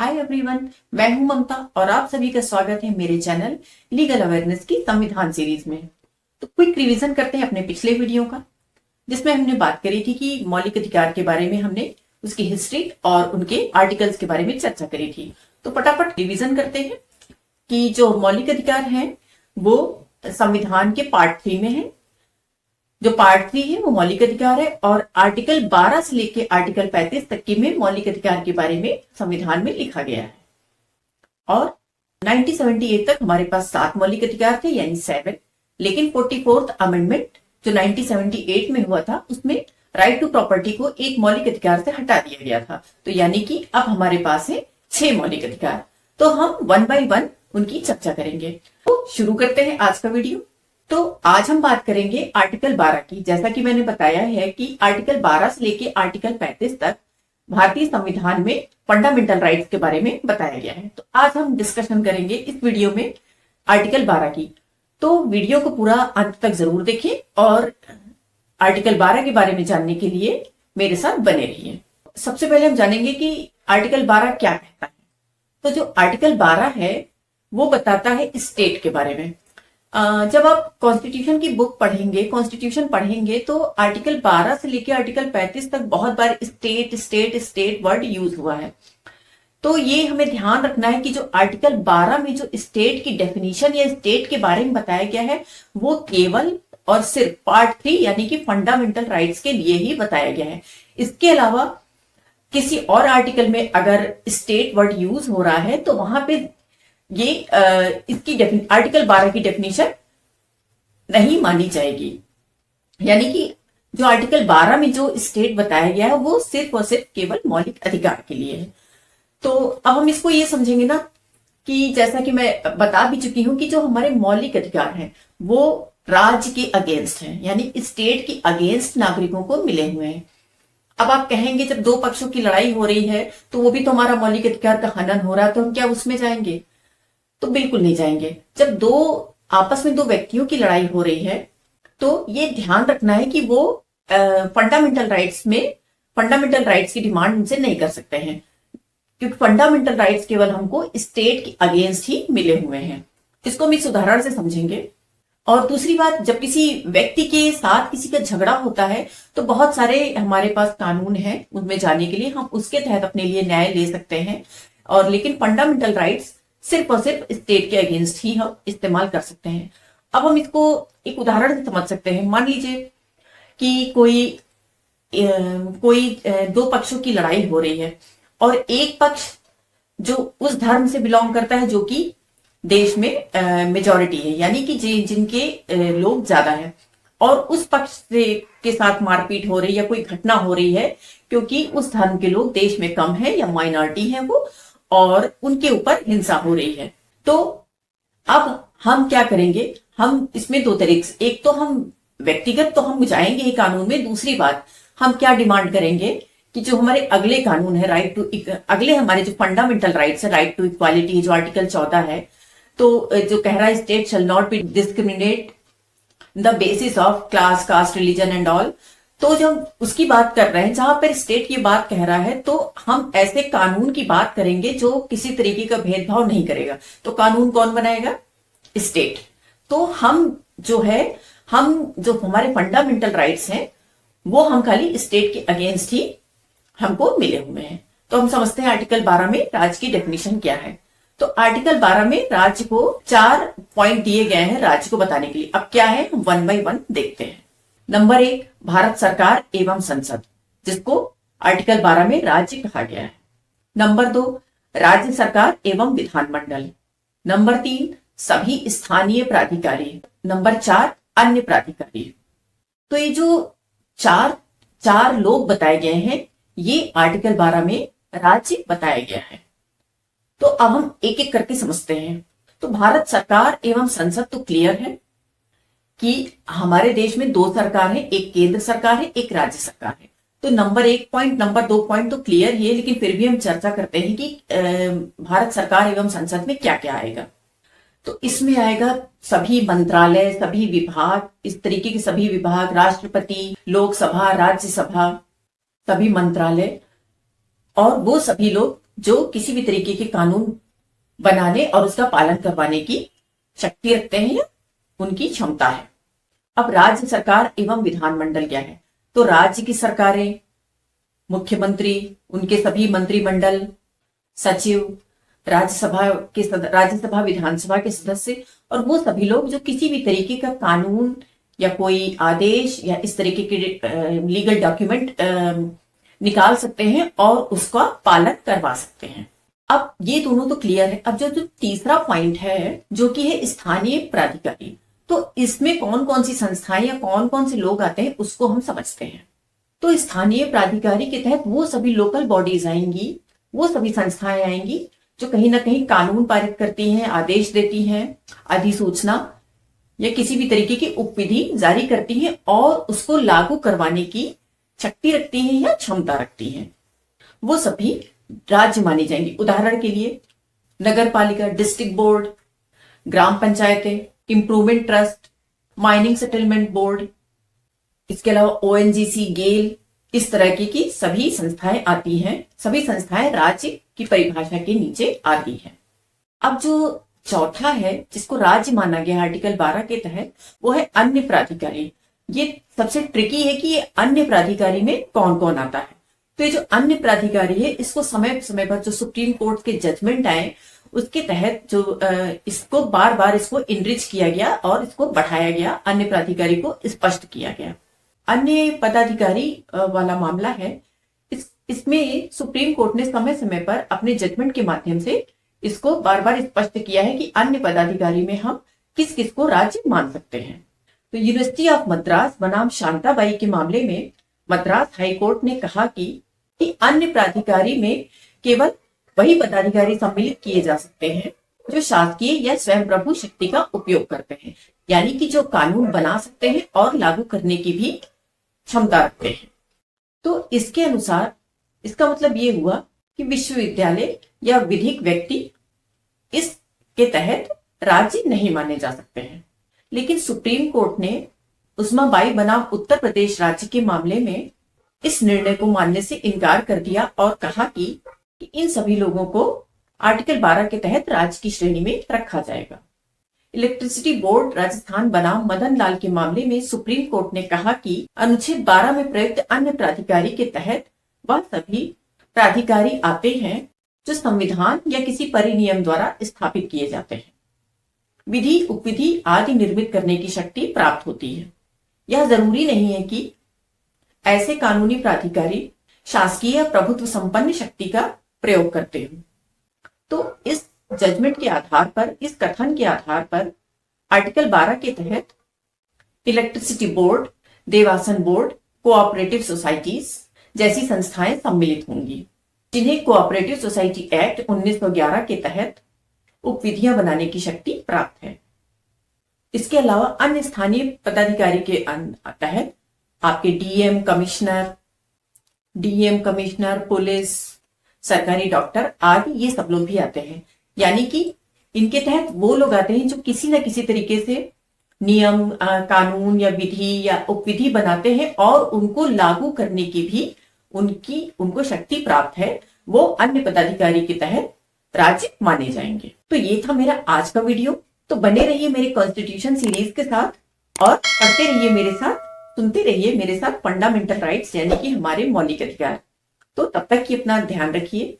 Hi everyone, मैं हूं ममता और आप सभी का स्वागत है मेरे चैनल लीगल अवेयरनेस की संविधान सीरीज में। तो क्विक रिवीजन करते हैं अपने पिछले वीडियो का, जिसमें हमने बात करी थी कि मौलिक अधिकार के बारे में हमने उसकी हिस्ट्री और उनके आर्टिकल्स के बारे में चर्चा करी थी। तो फटाफट रिवीजन करते हैं कि जो मौलिक अधिकार हैं वो संविधान के पार्ट 3 में है। जो पार्ट 3 है वो मौलिक अधिकार है और आर्टिकल 12 से लेके आर्टिकल 35 तक के में मौलिक अधिकार के बारे में संविधान में लिखा गया है। और 1978 तक हमारे पास 7 मौलिक अधिकार थे, यानी 7। लेकिन 44th अमेंडमेंट जो 1978 में हुआ था उसमें राइट टू प्रॉपर्टी को एक मौलिक अधिकार से हटा दिया गया था। तो यानी कि अब हमारे पास है 6 मौलिक अधिकार। तो हम 1 बाय 1 उनकी चर्चा करेंगे। तो शुरू करते हैं आज का वीडियो। तो आज हम बात करेंगे आर्टिकल 12 की। जैसा कि मैंने बताया है कि आर्टिकल 12 से लेके आर्टिकल 35 तक भारतीय संविधान में फंडामेंटल राइट्स के बारे में बताया गया है। तो आज हम डिस्कशन करेंगे इस वीडियो में आर्टिकल 12 की। तो वीडियो को पूरा अंत तक जरूर देखें और आर्टिकल 12 के बारे में जानने के लिए मेरे साथ बने रहिए। सबसे पहले हम जानेंगे कि आर्टिकल 12 क्या कहता है। तो जो आर्टिकल 12 है वो बताता है स्टेट के बारे में। जब आप कॉन्स्टिट्यूशन की बुक पढ़ेंगे, कॉन्स्टिट्यूशन पढ़ेंगे, तो आर्टिकल 12 से लेकर आर्टिकल 35 तक बहुत बार state state state word use हुआ है। तो ये हमें ध्यान रखना है कि जो आर्टिकल 12 में जो स्टेट की डेफिनेशन या स्टेट के बारे में बताया गया है वो केवल और सिर्फ पार्ट 3 यानी कि फंडामेंटल राइट्स के लिए ही बताया गया है। इसके अलावा किसी और आर्टिकल में अगर स्टेट वर्ड यूज हो रहा है तो वहां पे ये इसकी आर्टिकल 12 की डेफिनेशन नहीं मानी जाएगी। यानी कि जो आर्टिकल 12 में जो स्टेट बताया गया है वो सिर्फ और सिर्फ केवल मौलिक अधिकार के लिए है। तो अब हम इसको ये समझेंगे ना कि जैसा कि मैं बता भी चुकी हूं कि जो हमारे मौलिक अधिकार हैं वो राज्य के अगेंस्ट हैं, यानी स्टेट के अगेंस्ट नागरिकों को मिले हुए हैं। अब आप कहेंगे जब दो पक्षों की लड़ाई हो रही है तो वो भी तो हमारा मौलिक अधिकार का हनन हो रहा है, तो हम क्या उसमें जाएंगे? तो बिल्कुल नहीं जाएंगे। जब आपस में दो व्यक्तियों की लड़ाई हो रही है तो ये ध्यान रखना है कि वो फंडामेंटल राइट्स की डिमांड उनसे नहीं कर सकते हैं, क्योंकि फंडामेंटल राइट्स केवल हमको स्टेट के अगेंस्ट ही मिले हुए हैं। इसको हम इस उदाहरण से समझेंगे। और दूसरी बात, जब किसी व्यक्ति के साथ किसी का झगड़ा होता है तो बहुत सारे हमारे पास कानून हैं उनमें जाने के लिए, हम उसके तहत अपने लिए न्याय ले सकते हैं। और लेकिन फंडामेंटल राइट्स सिर्फ और सिर्फ स्टेट के अगेंस्ट ही हम इस्तेमाल कर सकते हैं। अब हम इसको एक उदाहरण से समझ सकते हैं। मान लीजिए कि कोई दो पक्षों की लड़ाई हो रही है और एक पक्ष जो उस धर्म से बिलोंग करता है जो कि देश में मेजॉरिटी है, यानी कि जिनके लोग ज्यादा है, और उस पक्ष के साथ मारपीट हो रही है, कोई घटना हो रही है क्योंकि उस धर्म के लोग देश में कम है या माइनॉरिटी है वो, और उनके ऊपर हिंसा हो रही है। तो अब हम क्या करेंगे? हम इसमें दो तरीके से, एक तो हम व्यक्तिगत तो हम जाएंगे ही कानून में। दूसरी बात, हम क्या डिमांड करेंगे कि जो हमारे अगले कानून है अगले हमारे जो फंडामेंटल राइट्स है, राइट टू इक्वालिटी जो आर्टिकल 14 है, तो जो कह रहा है state shall not be discriminate the basis of class, caste, religion and all. तो जब उसकी बात कर रहे हैं, जहां पर स्टेट ये बात कह रहा है, तो हम ऐसे कानून की बात करेंगे जो किसी तरीके का भेदभाव नहीं करेगा। तो कानून कौन बनाएगा? स्टेट। तो हम जो हमारे फंडामेंटल राइट्स हैं वो हम खाली स्टेट के अगेंस्ट ही हमको मिले हुए हैं। तो हम समझते हैं आर्टिकल 12 में राज्य की डेफिनेशन क्या है। तो आर्टिकल 12 में राज्य को 4 पॉइंट दिए गए हैं राज्य को बताने के लिए। अब क्या है, हम 1 बाय 1 देखते हैं। नंबर 1, भारत सरकार एवं संसद, जिसको आर्टिकल 12 में राज्य कहा गया है। नंबर 2, राज्य सरकार एवं विधानमंडल। नंबर 3, सभी स्थानीय प्राधिकारी। नंबर 4, अन्य प्राधिकारी। तो ये जो चार लोग बताए गए हैं ये आर्टिकल 12 में राज्य बताया गया है। तो अब हम एक एक करके समझते हैं। तो भारत सरकार एवं संसद तो क्लियर है कि हमारे देश में 2 सरकार है, एक केंद्र सरकार है, एक राज्य सरकार है। तो नंबर 1 पॉइंट, नंबर 2 पॉइंट तो क्लियर ही है, लेकिन फिर भी हम चर्चा करते हैं कि भारत सरकार एवं संसद में क्या क्या आएगा। तो इसमें आएगा सभी मंत्रालय, सभी विभाग, इस तरीके के सभी विभाग, राष्ट्रपति, लोकसभा, राज्यसभा, सभी मंत्रालय, और वो सभी लोग जो किसी भी तरीके के कानून बनाने और उसका पालन करवाने की शक्ति रखते हैं या उनकी क्षमता है। अब राज्य सरकार एवं विधानमंडल क्या है? तो राज्य की सरकारें, मुख्यमंत्री, उनके सभी मंत्रिमंडल, सचिव, राज्यसभा विधानसभा के सदस्य और वो सभी लोग जो किसी भी तरीके का कानून या कोई आदेश या इस तरीके के लीगल डॉक्यूमेंट निकाल सकते हैं और उसका पालन करवा सकते हैं। अब ये दोनों तो क्लियर है। अब जो तीसरा पॉइंट है जो कि है स्थानीय प्राधिकारी, तो इसमें कौन कौन सी संस्थाएं या कौन कौन से लोग आते हैं उसको हम समझते हैं। तो स्थानीय प्राधिकारी के तहत वो सभी लोकल बॉडीज आएंगी, वो सभी संस्थाएं आएंगी जो कहीं ना कहीं कानून पारित करती हैं, आदेश देती हैं, अधिसूचना या किसी भी तरीके की उपविधि जारी करती हैं और उसको लागू करवाने की शक्ति रखती हैं या क्षमता रखती हैं। वो सभी राज्य माने जाएंगे। उदाहरण के लिए नगर पालिका, डिस्ट्रिक्ट बोर्ड, ग्राम पंचायतें, improvement trust, mining settlement board, इसके अलावा ओएनजीसी, गेल, इस तरह की सभी संस्थाएं आती हैं। सभी संस्थाएं राज्य की परिभाषा के नीचे आती हैं। अब जो चौथा है जिसको राज्य माना गया आर्टिकल 12 के तहत, वो है अन्य प्राधिकारी। ये सबसे ट्रिकी है कि ये अन्य प्राधिकारी में कौन कौन आता है। तो ये जो अन्य प्राधिकारी है, इसको समय समय पर जो सुप्रीम कोर्ट के जजमेंट आए उसके तहत जो इसको बार बार इसको इनरिच किया गया और इसको बढ़ाया गया, अन्य प्राधिकारी को स्पष्ट किया गया। अन्य पदाधिकारी वाला मामला है, इसमें सुप्रीम कोर्ट ने समय समय पर अपने जजमेंट के माध्यम से इसको बार बार स्पष्ट किया है कि अन्य पदाधिकारी में हम किस किस को राज्य मान सकते हैं। तो यूनिवर्सिटी ऑफ मद्रास बनाम शांताबाई के मामले में मद्रास हाईकोर्ट ने कहा कि अन्य प्राधिकारी में केवल वही पदाधिकारी सम्मिलित किए जा सकते हैं जो शासकीय या स्वयं प्रभु शक्ति का उपयोग करते हैं, यानी कि जो कानून बना सकते हैं और लागू करने की भी क्षमता रखते हैं। तो इसके अनुसार इसका मतलब ये हुआ कि विश्वविद्यालय या विधिक व्यक्ति इसके तहत राज्य नहीं माने जा सकते हैं। लेकिन सुप्रीम कोर्ट ने उस्माबाई बनाम उत्तर प्रदेश राज्य के मामले में इस निर्णय को मानने से इनकार कर दिया और कहा कि इन सभी लोगों को आर्टिकल 12 के तहत राज्य की श्रेणी में रखा जाएगा। इलेक्ट्रिसिटी बोर्ड राजस्थान बनाम मदन लाल के मामले में सुप्रीम कोर्ट ने कहा कि अनुच्छेद 12 में प्रयुक्त अन्य प्राधिकारी के तहत वह सभी प्राधिकारी आते हैं जो संविधान या किसी परिनियम द्वारा स्थापित किए जाते हैं। विधि, उपविधि आदि निर्मित करने की शक्ति प्राप्त होती है। यह जरूरी नहीं है कि ऐसे कानूनी प्राधिकारी शासकीय प्रभुत्व संपन्न शक्ति का प्रयोग करते हो। तो इस जजमेंट के आधार पर, इस कथन के आधार पर आर्टिकल 12 के तहत electricity board, Devaswom board, cooperative societies जैसी संस्थाएं सम्मिलित होंगी, जिन्हें कोऑपरेटिव सोसाइटी एक्ट 1911 के तहत उपविधियां बनाने की शक्ति प्राप्त है। इसके अलावा अन्य स्थानीय पदाधिकारी के तहत आपके डीएम कमिश्नर, पुलिस, सरकारी डॉक्टर आदि ये सब लोग भी आते हैं। यानी कि इनके तहत वो लोग आते हैं जो किसी न किसी तरीके से नियम, कानून या विधि या उपविधि बनाते हैं और उनको लागू करने की भी उनको शक्ति प्राप्त है। वो अन्य पदाधिकारी के तहत राज्य माने जाएंगे। तो ये था मेरा आज का वीडियो। तो बने रहिए मेरे कॉन्स्टिट्यूशन सीरीज के साथ और पढ़ते रहिए मेरे साथ, सुनते रहिए मेरे साथ फंडामेंटल राइट्स यानी कि हमारे मौलिक अधिकार। तो तब तक की अपना ध्यान रखिए।